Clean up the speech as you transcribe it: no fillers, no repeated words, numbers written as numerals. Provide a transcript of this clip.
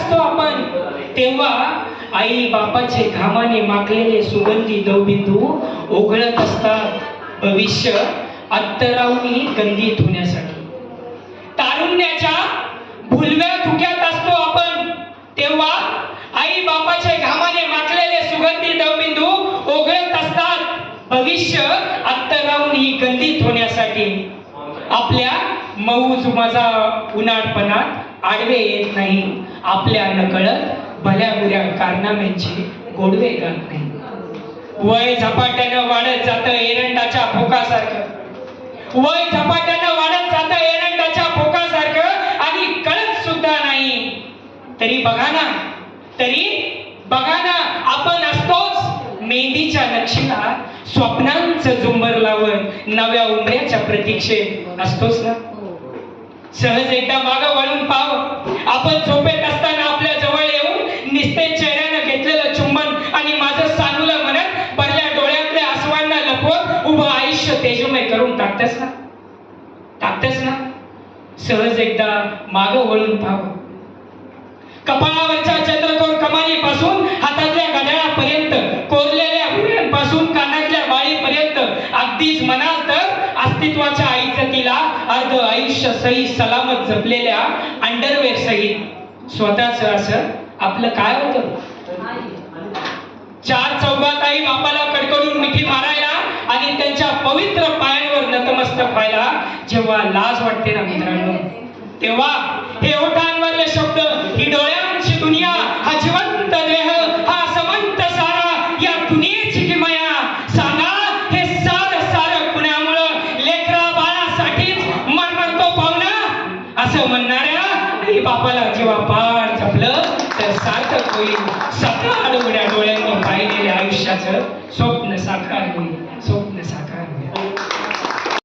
असतो आपण तेव्हा आई बापाचे घामाने माखलेले सुगंधी दवबिंदू ओघळत असतात भविष्य अत्तरावनी गंधित होण्यासाठी. तारुण्याच्या भुलव्या धुक्यात असतो आपण तेव्हा आई बापाचे घामाने माखलेले सुगंधी दवबिंदू ओघळत असतात भविष्य अत्तरावनी गंधित होण्यासाठी. आपल्या मौज मजा उन्हाळपणात आडवे येत नाही, आपल्या नकळत भल्या बुऱ्या कारनाम्यांचे गोडवे गात नाही. वय झपाट्यानं वाढत जातं एरंडाच्या फोकासारखं, वय झपाट्यानं वाढत जातं एरंडाच्या फोकासारखं आणि कळत सुद्धा नाही. तरी बघा ना आपण असतोच मेहंदीच्या नक्षीला स्वप्नांचं झुंबर लावत नव्या उमऱ्याच्या प्रतीक्षेत असतोच ना. सहज एकदा मागं वळून पाव, आपण झोपेत असताना आपल्या जवळ येऊन निस्तेज चेहऱ्यानं घेतलेलं चुंबन आणि माझं सानूला म्हणत भरल्या डोळ्यातल्या आसवांना लपवत उभं आयुष्य तेजोमय करून टाकतस ना. सहज एकदा मागं वळून पाव, कपाळावरच्या चंद्रकोर कमानीपासून हातातल्या घड्याळापर्यंत, कोरलेल्या हुऱ्यांपासून कानातल्या बाळीपर्यंत, अगदीच म्हणाल तर अस्तित्वाच्या इज्जतीला अर्ध आयुष्य सही सलामत जपलेल्या अंडरवेअर सहित स्वतःच असं आपलं काय होतं. चार चौघात आई बापाला कडकडून मिठी मारायला आणि त्यांच्या पवित्र पायांवर नतमस्तक व्हायला जेव्हा लाज वाटते ना मित्रांनो, तेव्हा हे ओठांवरले शब्द, ही डोळ्यांची दुनिया, हा जिवंत देह, हा समंत सारा, या दुनियेची किमया सांगा. हे सारं कुणामुळं लेकरा बाळासाठीच मरतो पाहुणा असं म्हणणाऱ्या आई बापाला जेव्हा पार जपलं तर सार्थक होईल. सकाळ उघड्या डोळ्यांनी पाहिलेल्या आयुष्याचं स्वप्न साकार होईल.